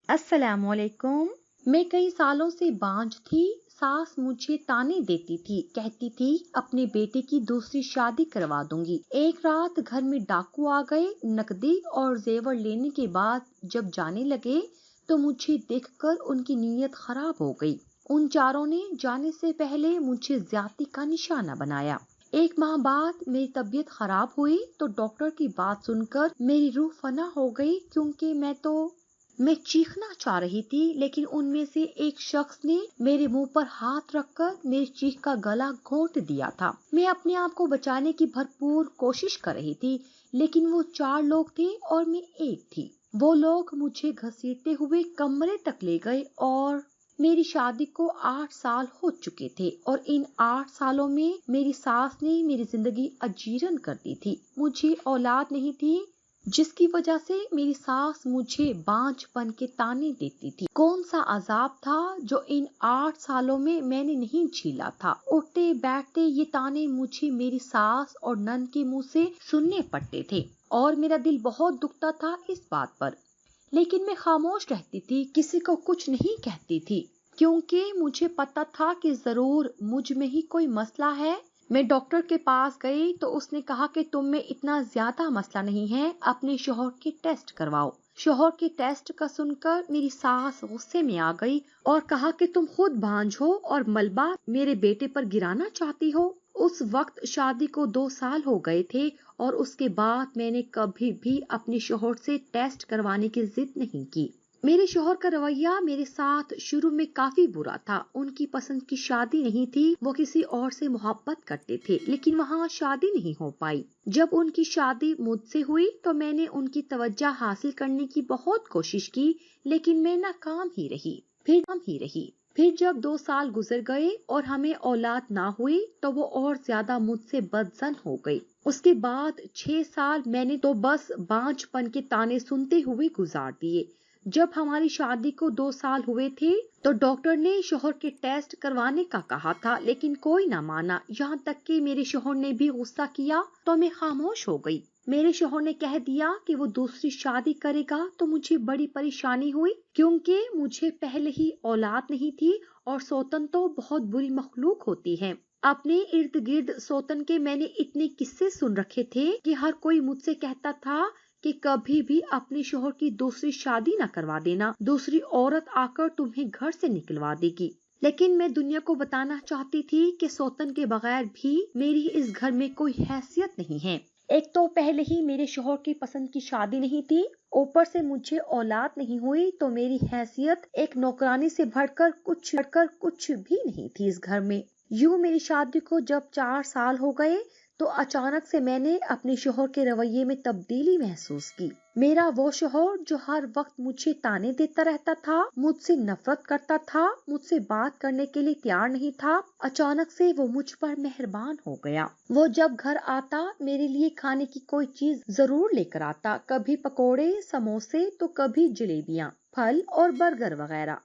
السلام علیکم۔ میں کئی سالوں سے بانجھ تھی۔ ساس مجھے تانے دیتی تھی، کہتی تھی اپنے بیٹے کی دوسری شادی کروا دوں گی۔ ایک رات گھر میں ڈاکو آ گئے، نقدی اور زیور لینے کے بعد جب جانے لگے تو مجھے دیکھ کر ان کی نیت خراب ہو گئی۔ ان چاروں نے جانے سے پہلے مجھے زیادتی کا نشانہ بنایا۔ ایک ماہ بعد میری طبیعت خراب ہوئی تو ڈاکٹر کی بات سن کر میری روح فنا ہو گئی، کیونکہ میں چیخنا چاہ رہی تھی، لیکن ان میں سے ایک شخص نے میرے منہ پر ہاتھ رکھ کر میری چیخ کا گلا گھونٹ دیا تھا۔ میں اپنے آپ کو بچانے کی بھرپور کوشش کر رہی تھی، لیکن وہ 4 لوگ تھے اور میں ایک تھی۔ وہ لوگ مجھے گھسیٹتے ہوئے کمرے تک لے گئے اور میری شادی کو 8 سال ہو چکے تھے، اور ان 8 سالوں میں میری ساس نے میری زندگی اجیرن کر دی تھی۔ مجھے اولاد نہیں تھی، جس کی وجہ سے میری ساس مجھے بانجھ پن کے تانے دیتی تھی۔ کون سا عذاب تھا جو ان 8 سالوں میں نے نہیں جھیلا تھا۔ اٹھتے بیٹھتے یہ تانے مجھے میری ساس اور نند کے منہ سے سننے پڑتے تھے، اور میرا دل بہت دکھتا تھا اس بات پر، لیکن میں خاموش رہتی تھی، کسی کو کچھ نہیں کہتی تھی، کیونکہ مجھے پتا تھا کہ ضرور مجھ میں ہی کوئی مسئلہ ہے۔ میں ڈاکٹر کے پاس گئی تو اس نے کہا کہ تم میں اتنا زیادہ مسئلہ نہیں ہے، اپنے شوہر کے ٹیسٹ کرواؤ۔ شوہر کے ٹیسٹ کا سن کر میری ساس غصے میں آ گئی اور کہا کہ تم خود بانجھ ہو اور ملبہ میرے بیٹے پر گرانا چاہتی ہو۔ اس وقت شادی کو 2 سال ہو گئے تھے، اور اس کے بعد میں نے کبھی بھی اپنے شوہر سے ٹیسٹ کروانے کی ضد نہیں کی۔ میرے شوہر کا رویہ میرے ساتھ شروع میں کافی برا تھا۔ ان کی پسند کی شادی نہیں تھی، وہ کسی اور سے محبت کرتے تھے، لیکن وہاں شادی نہیں ہو پائی۔ جب ان کی شادی مجھ سے ہوئی تو میں نے ان کی توجہ حاصل کرنے کی بہت کوشش کی، لیکن میں ناکام ہی رہی۔ پھر جب 2 سال گزر گئے اور ہمیں اولاد نہ ہوئی تو وہ اور زیادہ مجھ سے بدظن ہو گئی۔ اس کے بعد 6 سال میں نے تو بس بانجھ پن کے تانے سنتے ہوئے گزار دیے۔ جب ہماری شادی کو 2 سال ہوئے تھے تو ڈاکٹر نے شوہر کے ٹیسٹ کروانے کا کہا تھا، لیکن کوئی نہ مانا، یہاں تک کہ میرے شوہر نے بھی غصہ کیا تو میں خاموش ہو گئی۔ میرے شوہر نے کہہ دیا کہ وہ دوسری شادی کرے گا تو مجھے بڑی پریشانی ہوئی، کیونکہ مجھے پہلے ہی اولاد نہیں تھی، اور سوتن تو بہت بری مخلوق ہوتی ہے۔ اپنے ارد گرد سوتن کے میں نے اتنے قصے سن رکھے تھے کہ ہر کوئی مجھ سے کہتا تھا کہ کبھی بھی اپنے شوہر کی دوسری شادی نہ کروا دینا، دوسری عورت آ کر تمہیں گھر سے نکلوا دے گی۔ لیکن میں دنیا کو بتانا چاہتی تھی کہ سوتن کے بغیر بھی میری اس گھر میں کوئی حیثیت نہیں ہے۔ ایک تو پہلے ہی میرے شوہر کی پسند کی شادی نہیں تھی، اوپر سے مجھے اولاد نہیں ہوئی، تو میری حیثیت ایک نوکرانی سے بڑھ کر کچھ بھی نہیں تھی اس گھر میں۔ یوں میری شادی کو جب 4 سال ہو گئے تو اچانک سے میں نے اپنے شوہر کے رویے میں تبدیلی محسوس کی۔ میرا وہ شوہر جو ہر وقت مجھے تانے دیتا رہتا تھا، مجھ سے نفرت کرتا تھا، مجھ سے بات کرنے کے لیے تیار نہیں تھا، اچانک سے وہ مجھ پر مہربان ہو گیا۔ وہ جب گھر آتا میرے لیے کھانے کی کوئی چیز ضرور لے کر آتا، کبھی پکوڑے، سموسے تو کبھی جلیبیاں، پھل اور برگر وغیرہ۔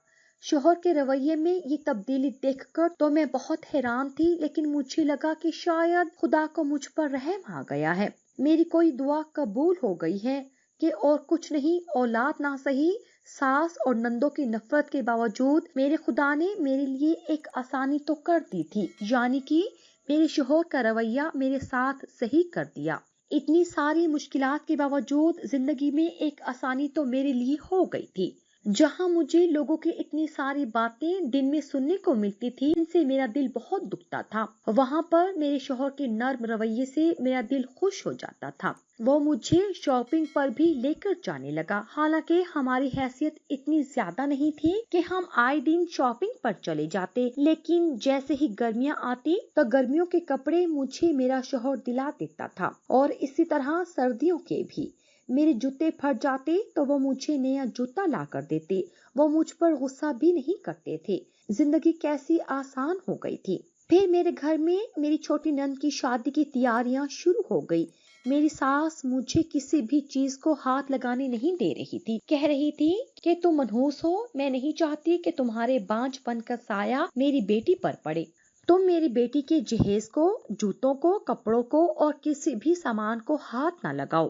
شوہر کے رویے میں یہ تبدیلی دیکھ کر تو میں بہت حیران تھی، لیکن مجھے لگا کہ شاید خدا کو مجھ پر رحم آ گیا ہے، میری کوئی دعا قبول ہو گئی ہے کہ اور کچھ نہیں، اولاد نہ سہی، ساس اور نندوں کی نفرت کے باوجود میرے خدا نے میرے لیے ایک آسانی تو کر دی تھی، یعنی کہ میرے شوہر کا رویہ میرے ساتھ صحیح کر دیا۔ اتنی ساری مشکلات کے باوجود زندگی میں ایک آسانی تو میرے لیے ہو گئی تھی۔ جہاں مجھے لوگوں کی اتنی ساری باتیں دن میں سننے کو ملتی تھی، ان سے میرا دل بہت دکھتا تھا، وہاں پر میرے شوہر کے نرم رویے سے میرا دل خوش ہو جاتا تھا۔ وہ مجھے شاپنگ پر بھی لے کر جانے لگا، حالانکہ ہماری حیثیت اتنی زیادہ نہیں تھی کہ ہم آئے دن شاپنگ پر چلے جاتے، لیکن جیسے ہی گرمیاں آتی تو گرمیوں کے کپڑے مجھے میرا شوہر دلا دیتا تھا، اور اسی طرح سردیوں کے بھی۔ میرے جوتے پھٹ جاتے تو وہ مجھے نیا جوتا لا کر دیتے، وہ مجھ پر غصہ بھی نہیں کرتے تھے۔ زندگی کیسی آسان ہو گئی تھی۔ پھر میرے گھر میں میری چھوٹی نند کی شادی کی تیاریاں شروع ہو گئی۔ میری ساس مجھے کسی بھی چیز کو ہاتھ لگانے نہیں دے رہی تھی، کہہ رہی تھی کہ تم منحوس ہو، میں نہیں چاہتی کہ تمہارے بانجھ پن کا سایہ میری بیٹی پر پڑے۔ تم میری بیٹی کے جہیز کو، جوتوں کو، کپڑوں کو اور کسی بھی سامان کو ہاتھ نہ لگاؤ۔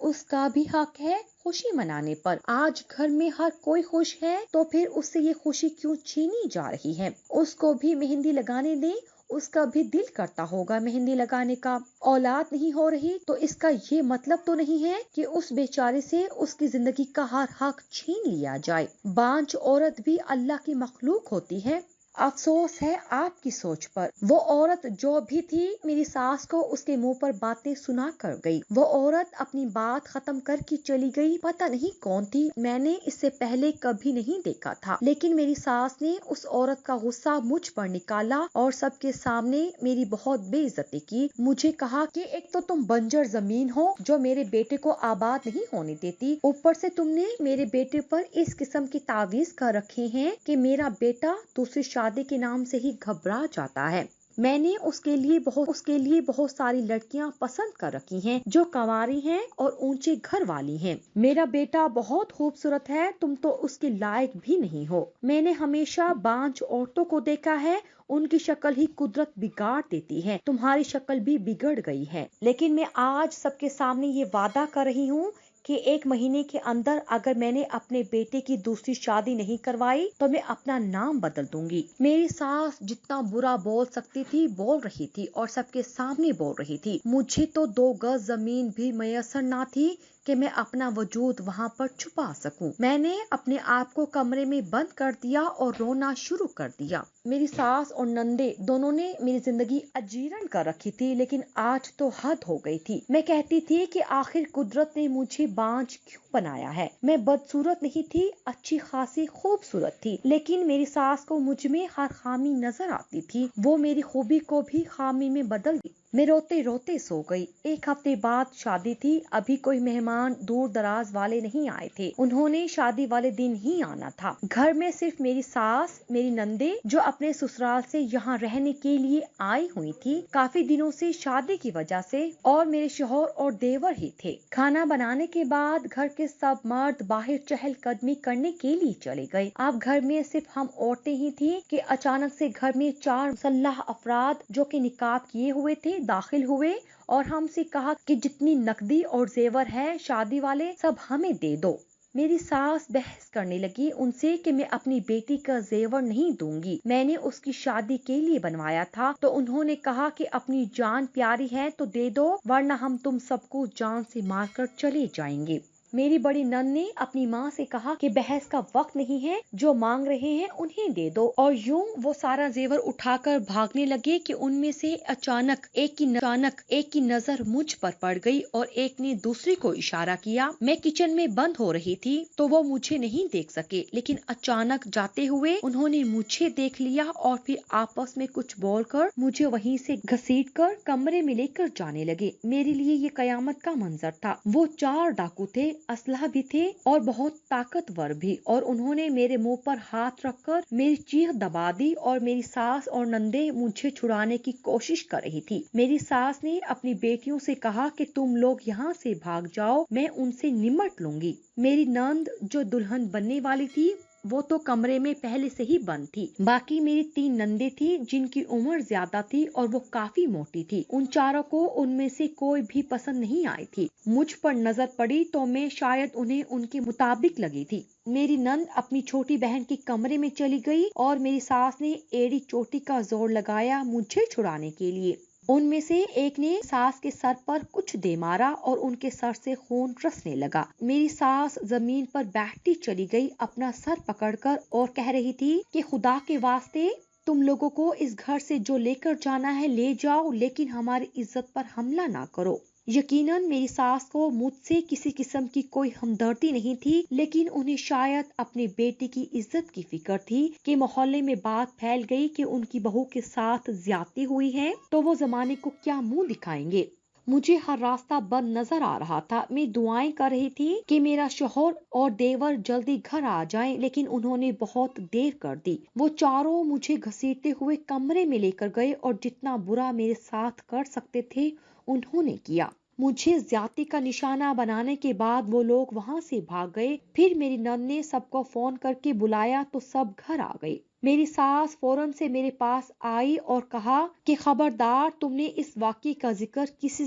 اس کا بھی حق ہے خوشی منانے پر۔ آج گھر میں ہر کوئی خوش ہے تو پھر اس سے یہ خوشی کیوں چھینی جا رہی ہے؟ اس کو بھی مہندی لگانے دیں، اس کا بھی دل کرتا ہوگا مہندی لگانے کا۔ اولاد نہیں ہو رہی تو اس کا یہ مطلب تو نہیں ہے کہ اس بیچارے سے اس کی زندگی کا ہر حق چھین لیا جائے۔ بانجھ عورت بھی اللہ کی مخلوق ہوتی ہے۔ افسوس ہے آپ کی سوچ پر۔ وہ عورت جو بھی تھی میری ساس کو اس کے منہ پر باتیں سنا کر گئی۔ وہ عورت اپنی بات ختم کر کے چلی گئی۔ پتہ نہیں کون تھی، میں نے اس سے پہلے کبھی نہیں دیکھا تھا، لیکن میری ساس نے اس عورت کا غصہ مجھ پر نکالا اور سب کے سامنے میری بہت بے عزتی کی۔ مجھے کہا کہ ایک تو تم بنجر زمین ہو جو میرے بیٹے کو آباد نہیں ہونے دیتی، اوپر سے تم نے میرے بیٹے پر اس قسم کی تعویذ کر رکھے ہیں کہ میرا بیٹا دوسری شادی کے نام سے ہی گھبرا جاتا ہے۔ میں نے اس کے لیے بہت ساری لڑکیاں پسند کر رکھی ہیں جو کنواری ہیں اور اونچے گھر والی ہیں۔ میرا بیٹا بہت خوبصورت ہے، تم تو اس کے لائق بھی نہیں ہو۔ میں نے ہمیشہ بانجھ عورتوں کو دیکھا ہے، ان کی شکل ہی قدرت بگاڑ دیتی ہے، تمہاری شکل بھی بگڑ گئی ہے۔ لیکن میں آج سب کے سامنے یہ وعدہ کر رہی ہوں کہ 1 مہینے کے اندر اگر میں نے اپنے بیٹے کی دوسری شادی نہیں کروائی تو میں اپنا نام بدل دوں گی۔ میری ساس جتنا برا بول سکتی تھی بول رہی تھی اور سب کے سامنے بول رہی تھی۔ مجھے تو 2 گز زمین بھی میسر نہ تھی کہ میں اپنا وجود وہاں پر چھپا سکوں۔ میں نے اپنے آپ کو کمرے میں بند کر دیا اور رونا شروع کر دیا۔ میری ساس اور نندے دونوں نے میری زندگی اجیرن کر رکھی تھی، لیکن آج تو حد ہو گئی تھی۔ میں کہتی تھی کہ آخر قدرت نے مجھے بانجھ کیوں بنایا ہے؟ میں بدصورت نہیں تھی، اچھی خاصی خوبصورت تھی، لیکن میری ساس کو مجھ میں ہر خامی نظر آتی تھی، وہ میری خوبی کو بھی خامی میں بدل دی۔ میں روتے روتے سو گئی۔ 1 ہفتے بعد شادی تھی، ابھی کوئی مہمان دور دراز والے نہیں آئے تھے، انہوں نے شادی والے دن ہی آنا تھا۔ گھر میں صرف میری ساس، میری نندے جو اپنے سسرال سے یہاں رہنے کے لیے آئی ہوئی تھی کافی دنوں سے شادی کی وجہ سے، اور میرے شوہر اور دیور ہی تھے۔ کھانا بنانے کے بعد گھر کے سب مرد باہر چہل قدمی کرنے کے لیے چلے گئے۔ اب گھر میں صرف ہم عورتیں ہی تھیں کہ اچانک سے گھر میں 4 مسلح افراد جو کہ نقاب کیے ہوئے تھے داخل ہوئے اور ہم سے کہا کہ جتنی نقدی اور زیور ہے شادی والے سب ہمیں دے دو۔ میری ساس بحث کرنے لگی ان سے کہ میں اپنی بیٹی کا زیور نہیں دوں گی، میں نے اس کی شادی کے لیے بنوایا تھا۔ تو انہوں نے کہا کہ اپنی جان پیاری ہے تو دے دو، ورنہ ہم تم سب کو جان سے مار کر چلے جائیں گے۔ میری بڑی نند نے اپنی ماں سے کہا کہ بحث کا وقت نہیں ہے، جو مانگ رہے ہیں انہیں دے دو، اور یوں وہ سارا زیور اٹھا کر بھاگنے لگے کہ ان میں سے اچانک ایک کی نظر مجھ پر پڑ گئی اور ایک نے دوسری کو اشارہ کیا۔ میں کچن میں بند ہو رہی تھی تو وہ مجھے نہیں دیکھ سکے، لیکن اچانک جاتے ہوئے انہوں نے مجھے دیکھ لیا اور پھر آپس میں کچھ بول کر مجھے وہیں سے گھسیٹ کر کمرے میں لے کر جانے لگے۔ میرے لیے یہ قیامت کا منظر تھا۔ وہ 4 ڈاکو تھے، اسلحہ بھی تھے اور بہت طاقتور بھی، اور انہوں نے میرے منہ پر ہاتھ رکھ کر میری چیخ دبا دی اور میری ساس اور نندے مجھے چھڑانے کی کوشش کر رہی تھی۔ میری ساس نے اپنی بیٹیوں سے کہا کہ تم لوگ یہاں سے بھاگ جاؤ، میں ان سے نمٹ لوں گی۔ میری نند جو دلہن بننے والی تھی وہ تو کمرے میں پہلے سے ہی بند تھی۔ باقی میری 3 نندیں تھی جن کی عمر زیادہ تھی اور وہ کافی موٹی تھی۔ ان چاروں کو ان میں سے کوئی بھی پسند نہیں آئی تھی۔ مجھ پر نظر پڑی تو میں شاید انہیں ان کے مطابق لگی تھی۔ میری نند اپنی چھوٹی بہن کے کمرے میں چلی گئی اور میری ساس نے ایڑی چوٹی کا زور لگایا مجھے چھڑانے کے لیے۔ ان میں سے ایک نے ساس کے سر پر کچھ دے مارا اور ان کے سر سے خون رسنے لگا۔ میری ساس زمین پر بیٹھتی چلی گئی اپنا سر پکڑ کر اور کہہ رہی تھی کہ خدا کے واسطے تم لوگوں کو اس گھر سے جو لے کر جانا ہے لے جاؤ، لیکن ہماری عزت پر حملہ نہ کرو۔ یقیناً میری ساس کو مجھ سے کسی قسم کی کوئی ہمدردی نہیں تھی، لیکن انہیں شاید اپنے بیٹے کی عزت کی فکر تھی کہ محلے میں بات پھیل گئی کہ ان کی بہو کے ساتھ زیادتی ہوئی ہے تو وہ زمانے کو کیا منہ دکھائیں گے۔ مجھے ہر راستہ بند نظر آ رہا تھا۔ میں دعائیں کر رہی تھی کہ میرا شوہر اور دیور جلدی گھر آ جائیں، لیکن انہوں نے بہت دیر کر دی۔ وہ چاروں مجھے گھسیٹتے ہوئے کمرے میں لے کر گئے اور جتنا برا میرے ساتھ کر سکتے تھے انہوں نے کیا۔ مجھے زیادتی کا نشانہ بنانے کے بعد وہ لوگ وہاں سے بھاگ گئے۔ پھر میری نند نے سب کو فون کر کے بلایا تو سب گھر آ گئے۔ میری ساس فوراً سے میرے پاس آئی اور کہا کہ خبردار، تم نے اس واقعے کا ذکر کسی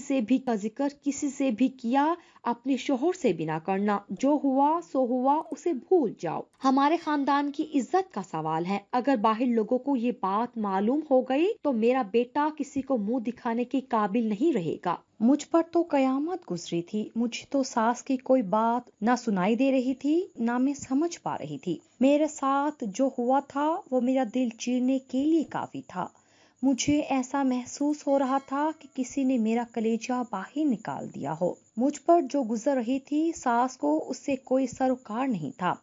سے بھی کیا، اپنے شوہر سے بھی نہ کرنا، جو ہوا سو ہوا، اسے بھول جاؤ۔ ہمارے خاندان کی عزت کا سوال ہے، اگر باہر لوگوں کو یہ بات معلوم ہو گئی تو میرا بیٹا کسی کو منہ دکھانے کے قابل نہیں رہے گا۔ مجھ پر تو قیامت گزری تھی، مجھے تو ساس کی کوئی بات نہ سنائی دے رہی تھی، نہ میں سمجھ پا رہی تھی۔ میرے ساتھ جو ہوا تھا وہ میرا دل چیرنے کے لیے کافی تھا۔ مجھے ایسا محسوس ہو رہا تھا کہ کسی نے میرا کلیجہ باہر نکال دیا ہو۔ مجھ پر جو گزر رہی تھی، ساس کو اس سے کوئی سروکار نہیں تھا۔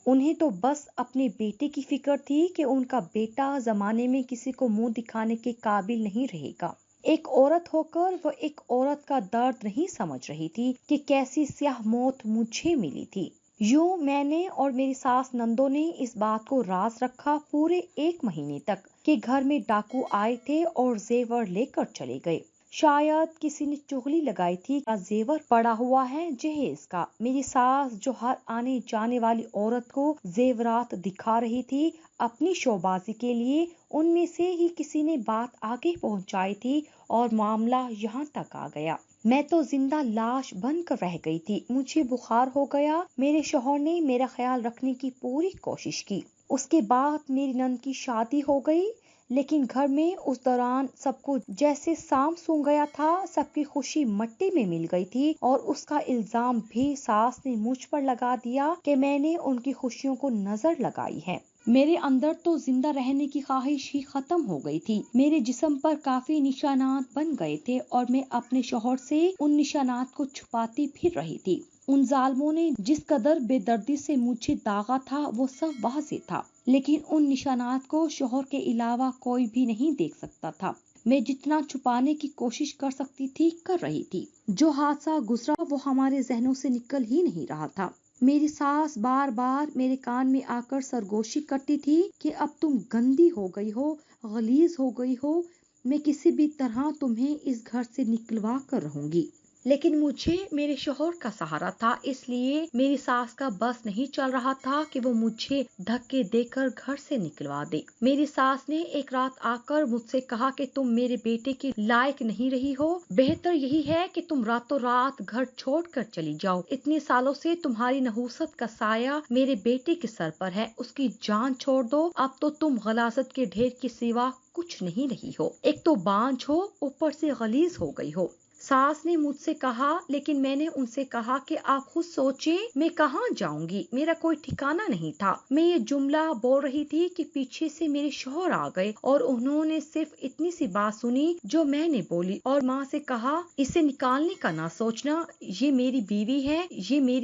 انہیں تو بس اپنے بیٹے کی فکر تھی کہ ان کا بیٹا زمانے میں کسی کو منہ دکھانے کے قابل نہیں رہے گا۔ ایک عورت ہو کر وہ ایک عورت کا درد نہیں سمجھ رہی تھی کہ کیسی سیاہ موت مجھے ملی تھی۔ یوں میں نے اور میری ساس نندو نے اس بات کو راز رکھا پورے 1 مہینے تک کہ گھر میں ڈاکو آئے تھے اور زیور لے کر چلے گئے۔ شاید کسی نے چغلی لگائی تھی کہ زیور پڑا ہوا ہے جہیز کا۔ میری ساس جو ہر آنے جانے والی عورت کو زیورات دکھا رہی تھی اپنی شوبازی کے لیے، ان میں سے ہی کسی نے بات آگے پہنچائی تھی اور معاملہ یہاں تک آ گیا۔ میں تو زندہ لاش بن کر رہ گئی تھی، مجھے بخار ہو گیا۔ میرے شوہر نے میرا خیال رکھنے کی پوری کوشش کی۔ اس کے بعد میری نند کی شادی ہو گئی، لیکن گھر میں اس دوران سب کو جیسے سام سونگ گیا تھا، سب کی خوشی مٹی میں مل گئی تھی، اور اس کا الزام بھی ساس نے مجھ پر لگا دیا کہ میں نے ان کی خوشیوں کو نظر لگائی ہے۔ میرے اندر تو زندہ رہنے کی خواہش ہی ختم ہو گئی تھی۔ میرے جسم پر کافی نشانات بن گئے تھے اور میں اپنے شوہر سے ان نشانات کو چھپاتی پھر رہی تھی۔ ان ظالموں نے جس قدر بے دردی سے مجھے داغا تھا وہ سب واضح تھا، لیکن ان نشانات کو شوہر کے علاوہ کوئی بھی نہیں دیکھ سکتا تھا۔ میں جتنا چھپانے کی کوشش کر سکتی تھی کر رہی تھی۔ جو حادثہ گزرا وہ ہمارے ذہنوں سے نکل ہی نہیں رہا تھا۔ میری ساس بار بار میرے کان میں آ کر سرگوشی کرتی تھی کہ اب تم گندی ہو گئی ہو، غلیظ ہو گئی ہو، میں کسی بھی طرح تمہیں اس گھر سے نکلوا کر رہوں گی۔ لیکن مجھے میرے شوہر کا سہارا تھا، اس لیے میری ساس کا بس نہیں چل رہا تھا کہ وہ مجھے دھکے دے کر گھر سے نکلوا دے۔ میری ساس نے ایک رات آ کر مجھ سے کہا کہ تم میرے بیٹے کے لائق نہیں رہی ہو، بہتر یہی ہے کہ تم راتوں رات گھر چھوڑ کر چلی جاؤ۔ اتنے سالوں سے تمہاری نحوست کا سایہ میرے بیٹے کے سر پر ہے، اس کی جان چھوڑ دو، اب تو تم غلاظت کے ڈھیر کے سوا کچھ نہیں رہی ہو، ایک تو بانجھ ہو، اوپر سے غلیظ ہو گئی ہو۔ ساس نے مجھ سے کہا، لیکن میں نے ان سے کہا کہ آپ خود سوچیں میں کہاں جاؤں گی، میرا کوئی ٹھکانہ نہیں تھا۔ میں یہ جملہ بول رہی تھی کہ پیچھے سے میرے شوہر آ گئے اور انہوں نے صرف اتنی سی بات سنی جو میں نے بولی، اور ماں سے کہا اسے نکالنے کا نہ سوچنا، یہ میری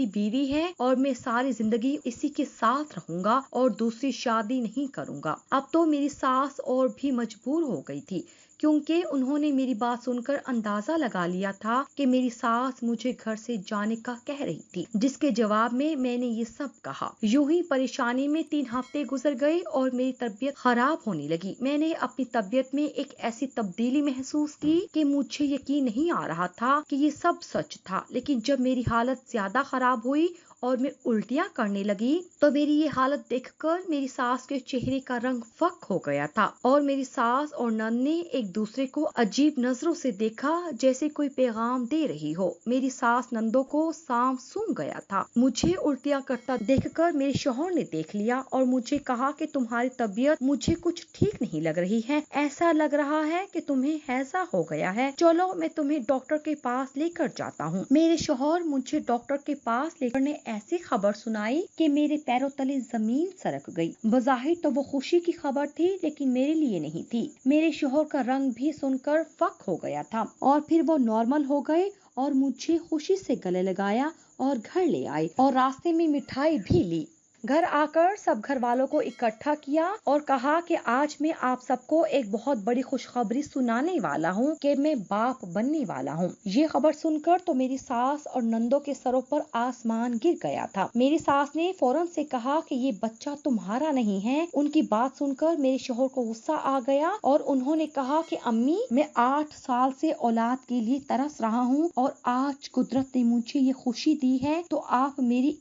بیوی ہے اور میں ساری زندگی اسی کے ساتھ رہوں گا اور دوسری شادی نہیں کروں گا۔ اب تو میری ساس اور بھی مجبور ہو گئی تھی، کیونکہ انہوں نے میری بات سن کر اندازہ لگا لیا تھا کہ میری ساس مجھے گھر سے جانے کا کہہ رہی تھی، جس کے جواب میں میں نے یہ سب کہا۔ یوں ہی پریشانی میں 3 ہفتے گزر گئے اور میری طبیعت خراب ہونے لگی۔ میں نے اپنی طبیعت میں ایک ایسی تبدیلی محسوس کی کہ مجھے یقین نہیں آ رہا تھا کہ یہ سب سچ تھا، لیکن جب میری حالت زیادہ خراب ہوئی اور میں الٹیاں کرنے لگی تو میری یہ حالت دیکھ کر میری ساس کے چہرے کا رنگ فک ہو گیا تھا، اور میری ساس اور نند نے ایک دوسرے کو عجیب نظروں سے دیکھا، جیسے کوئی پیغام دے رہی ہو۔ میری ساس نندوں کو سام سونگ گیا تھا۔ مجھے الٹیاں کرتا دیکھ کر میرے شوہر نے دیکھ لیا اور مجھے کہا کہ تمہاری طبیعت مجھے کچھ ٹھیک نہیں لگ رہی ہے، ایسا لگ رہا ہے کہ تمہیں ہیضہ ہو گیا ہے، چلو میں تمہیں ڈاکٹر کے پاس لے کر جاتا ہوں۔ میرے شوہر مجھے ڈاکٹر کے پاس لے کر نے ایسی خبر سنائی کہ میرے پیروں تلے زمین سرک گئی۔ بظاہر تو وہ خوشی کی خبر تھی، لیکن میرے لیے نہیں تھی۔ میرے شوہر کا رنگ بھی سن کر فک ہو گیا تھا، اور پھر وہ نارمل ہو گئے اور مجھے خوشی سے گلے لگایا اور گھر لے آئے اور راستے میں مٹھائی بھی لی۔ گھر آ کر سب گھر والوں کو اکٹھا کیا اور کہا کہ آج میں آپ سب کو ایک بہت بڑی خوشخبری سنانے والا ہوں کہ میں باپ بننے والا ہوں۔ یہ خبر سن کر تو میری ساس اور نندوں کے سروں پر آسمان گر گیا تھا۔ میری ساس نے فوراً سے کہا کہ یہ بچہ تمہارا نہیں ہے۔ ان کی بات سن کر میرے شوہر کو غصہ آ گیا اور انہوں نے کہا کہ امی، میں 8 سال سے اولاد کے لیے ترس رہا ہوں اور آج قدرت نے مجھے یہ خوشی دی ہے، تو آپ میری